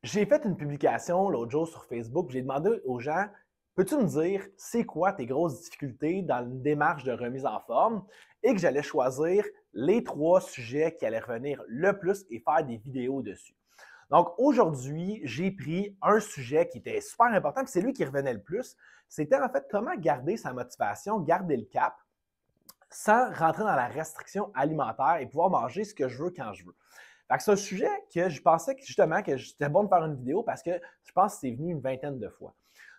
J'ai fait une publication l'autre jour sur Facebook. J'ai demandé aux gens, peux-tu me dire c'est quoi tes grosses difficultés dans une démarche de remise en forme et que j'allais choisir les 3 sujets qui allaient revenir le plus et faire des vidéos dessus. Donc aujourd'hui, j'ai pris un sujet qui était super important, puis c'est lui qui revenait le plus. C'était en fait comment garder sa motivation, garder le cap sans rentrer dans la restriction alimentaire et pouvoir manger ce que je veux quand je veux. Fait que c'est un sujet que je pensais que justement que c'était bon de faire une vidéo parce que je pense que c'est venu une vingtaine de fois.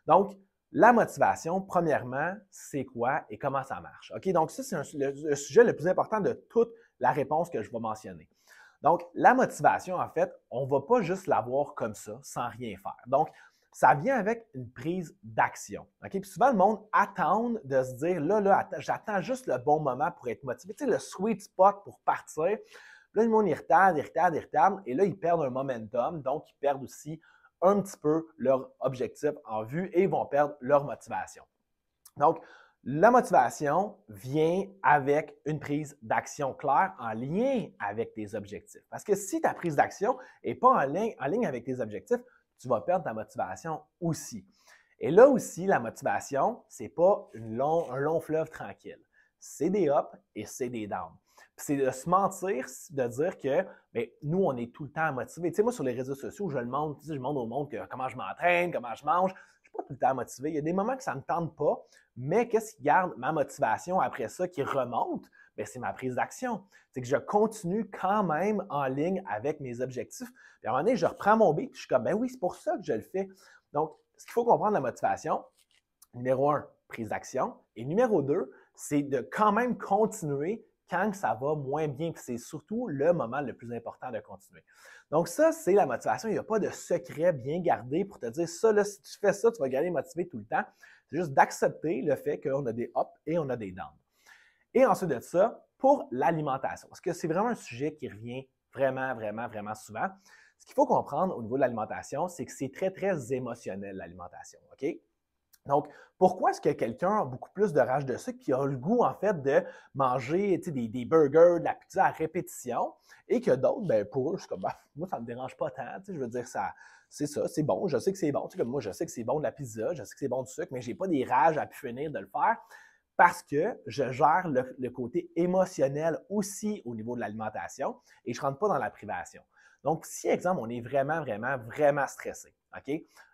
Donc, la motivation, premièrement, c'est quoi et comment ça marche? OK, donc ça, c'est le sujet le plus important de toute la réponse que je vais mentionner. Donc, la motivation, en fait, on ne va pas juste l'avoir comme ça, sans rien faire. Donc, ça vient avec une prise d'action. OK? Puis souvent, le monde attend de se dire, là, j'attends juste le bon moment pour être motivé. Tu sais, le sweet spot pour partir. Là, le monde, il retarde, il retarde, il retarde. Et là, ils perdent un momentum. Donc, ils perdent aussi un petit peu leur objectif en vue et ils vont perdre leur motivation. Donc, la motivation vient avec une prise d'action claire en lien avec tes objectifs. Parce que si ta prise d'action n'est pas en ligne avec tes objectifs, tu vas perdre ta motivation aussi. Et là aussi, la motivation, ce n'est pas un long fleuve tranquille. C'est des ups et c'est des downs. C'est de se mentir, de dire que bien, nous, on est tout le temps motivés. Tu sais, moi, sur les réseaux sociaux, je le montre, tu sais, je montre au monde comment je m'entraîne, comment je mange. Je ne suis pas tout le temps motivé. Il y a des moments que ça ne me tente pas, mais qu'est-ce qui garde ma motivation après ça, qui remonte? Bien, c'est ma prise d'action. C'est que je continue quand même en ligne avec mes objectifs. Puis à un moment donné, je reprends mon beat, puis je suis comme, ben oui, c'est pour ça que je le fais. Donc, ce qu'il faut comprendre de la motivation, numéro 1, prise d'action. Et numéro 2, c'est de quand même continuer quand ça va moins bien. Puis c'est surtout le moment le plus important de continuer. Donc ça, c'est la motivation. Il n'y a pas de secret bien gardé pour te dire ça, là, si tu fais ça, tu vas gagner motivé tout le temps. C'est juste d'accepter le fait qu'on a des ups et on a des downs. Et ensuite de ça, pour l'alimentation, parce que c'est vraiment un sujet qui revient vraiment, vraiment, vraiment souvent. Ce qu'il faut comprendre au niveau de l'alimentation, c'est que c'est très, très émotionnel, l'alimentation. OK? Donc, pourquoi est-ce que quelqu'un a beaucoup plus de rage de sucre qui a le goût, en fait, de manger des burgers, de la pizza à répétition et que d'autres, ben, pour eux, je suis comme, ben, moi, ça ne me dérange pas tant. Je veux dire, ça, c'est ça, c'est bon, je sais que c'est bon. Comme moi, je sais que c'est bon de la pizza, je sais que c'est bon du sucre, mais je n'ai pas des rages à pu finir de le faire parce que je gère le côté émotionnel aussi au niveau de l'alimentation et je ne rentre pas dans la privation. Donc, si, exemple, on est vraiment, vraiment, vraiment stressé, OK?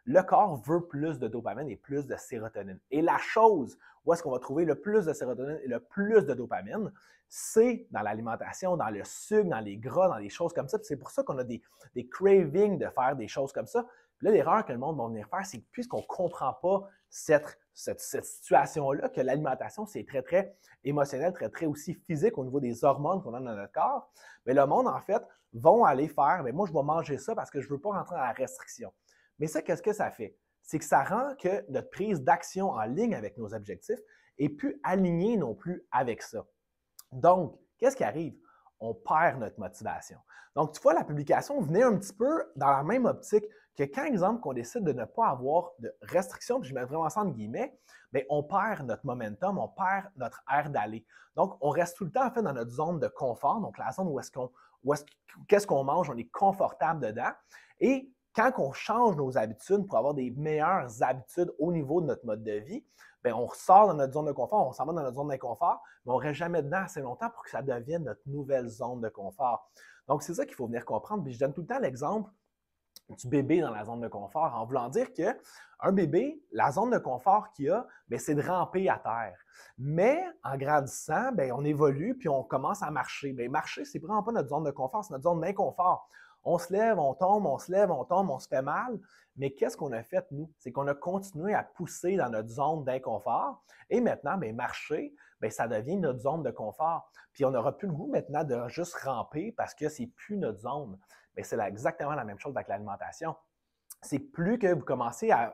Le corps veut plus de dopamine et plus de sérotonine. Et la chose où est-ce qu'on va trouver le plus de sérotonine et le plus de dopamine, c'est dans l'alimentation, dans le sucre, dans les gras, dans des choses comme ça. Puis c'est pour ça qu'on a des cravings de faire des choses comme ça. Puis là, l'erreur que le monde va venir faire, c'est que puisqu'on ne comprend pas cette situation-là, que l'alimentation, c'est très, très émotionnel, très, très aussi physique au niveau des hormones qu'on a dans notre corps, mais le monde, en fait, vont aller faire, mais moi, je vais manger ça parce que je ne veux pas rentrer dans la restriction. Mais ça, qu'est-ce que ça fait? C'est que ça rend que notre prise d'action en ligne avec nos objectifs est plus alignée non plus avec ça. Donc, qu'est-ce qui arrive? On perd notre motivation. Donc, tu vois, la publication venait un petit peu dans la même optique que quand, exemple, qu'on décide de ne pas avoir de restrictions, puis je mets vraiment ça entre guillemets, bien, on perd notre momentum, on perd notre air d'aller. Donc, on reste tout le temps, en fait, dans notre zone de confort, donc la zone qu'est-ce qu'on mange, on est confortable dedans. Et quand on change nos habitudes pour avoir des meilleures habitudes au niveau de notre mode de vie, bien, on ressort dans notre zone de confort, on s'en va dans notre zone d'inconfort, mais on ne reste jamais dedans assez longtemps pour que ça devienne notre nouvelle zone de confort. Donc, c'est ça qu'il faut venir comprendre. Puis je donne tout le temps l'exemple du bébé dans la zone de confort, en voulant dire qu'un bébé, la zone de confort qu'il a, bien, c'est de ramper à terre. Mais en grandissant, bien, on évolue puis on commence à marcher. Bien, marcher, c'est vraiment pas notre zone de confort, c'est notre zone d'inconfort. On se lève, on tombe, on se lève, on tombe, on se fait mal. Mais qu'est-ce qu'on a fait, nous? C'est qu'on a continué à pousser dans notre zone d'inconfort. Et maintenant, bien, marcher, bien, ça devient notre zone de confort. Puis on n'aura plus le goût maintenant de juste ramper parce que c'est plus notre zone. Mais c'est exactement la même chose avec l'alimentation. C'est plus que vous commencez à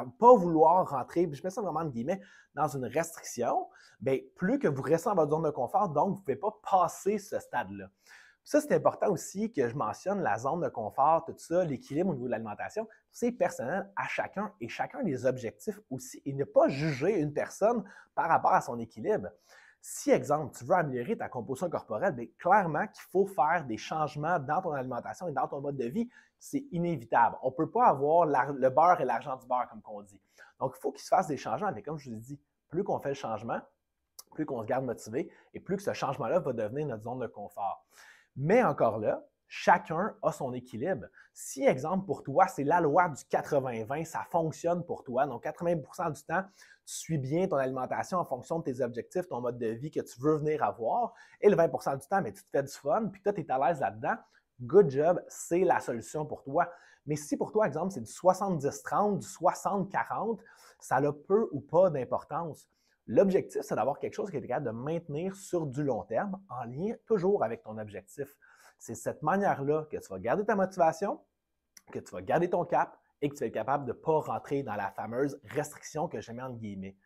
ne pas vouloir rentrer, je mets ça vraiment en guillemets, dans une restriction, bien, plus que vous restez dans votre zone de confort, donc vous ne pouvez pas passer ce stade-là. Ça, c'est important aussi que je mentionne la zone de confort, tout ça, l'équilibre au niveau de l'alimentation. C'est personnel à chacun et chacun des objectifs aussi. Et ne pas juger une personne par rapport à son équilibre. Si, exemple, tu veux améliorer ta composition corporelle, bien, clairement qu'il faut faire des changements dans ton alimentation et dans ton mode de vie c'est inévitable. On ne peut pas avoir le beurre et l'argent du beurre, comme on dit. Donc, il faut qu'il se fasse des changements. Mais comme je vous ai dit, plus qu'on fait le changement, plus qu'on se garde motivé et plus que ce changement-là va devenir notre zone de confort. Mais encore là, chacun a son équilibre. Si, exemple, pour toi, c'est la loi du 80-20, ça fonctionne pour toi. Donc, 80% du temps, tu suis bien ton alimentation en fonction de tes objectifs, ton mode de vie que tu veux venir avoir. Et le 20% du temps, mais tu te fais du fun, puis toi, tu es à l'aise là-dedans. Good job, c'est la solution pour toi. Mais si pour toi, exemple, c'est du 70-30, du 60-40, ça a peu ou pas d'importance. L'objectif, c'est d'avoir quelque chose qui est capable de maintenir sur du long terme en lien toujours avec ton objectif. C'est cette manière-là que tu vas garder ta motivation, que tu vas garder ton cap et que tu vas être capable de ne pas rentrer dans la fameuse restriction que j'ai mis entre guillemets.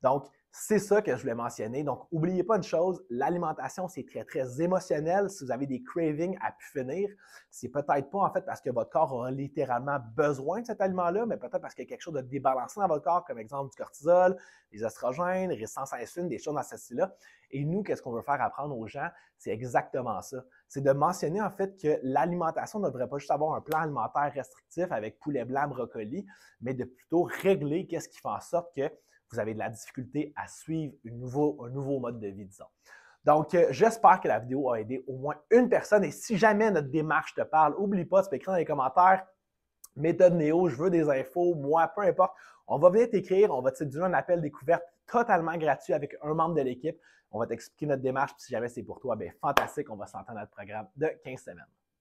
Donc, c'est ça que je voulais mentionner. Donc, n'oubliez pas une chose, l'alimentation, c'est très, très émotionnel. Si vous avez des cravings à pu finir, c'est peut-être pas en fait parce que votre corps aura littéralement besoin de cet aliment-là, mais peut-être parce qu'il y a quelque chose de débalancé dans votre corps, comme exemple du cortisol, des oestrogènes, résistance à l'insuline, des choses dans ce style-là. Et nous, qu'est-ce qu'on veut faire apprendre aux gens? C'est exactement ça. C'est de mentionner en fait que l'alimentation ne devrait pas juste avoir un plan alimentaire restrictif avec poulet blanc, brocoli, mais de plutôt régler qu'est-ce qui fait en sorte que vous avez de la difficulté à suivre un nouveau mode de vie, disons. Donc, j'espère que la vidéo a aidé au moins une personne. Et si jamais notre démarche te parle, n'oublie pas, tu peux écrire dans les commentaires « Méthode Néo, je veux des infos, moi, peu importe ». On va venir t'écrire, on va te séduire un appel découverte totalement gratuit avec un membre de l'équipe. On va t'expliquer notre démarche, puis si jamais c'est pour toi, bien fantastique, on va s'entendre à notre programme de 15 semaines.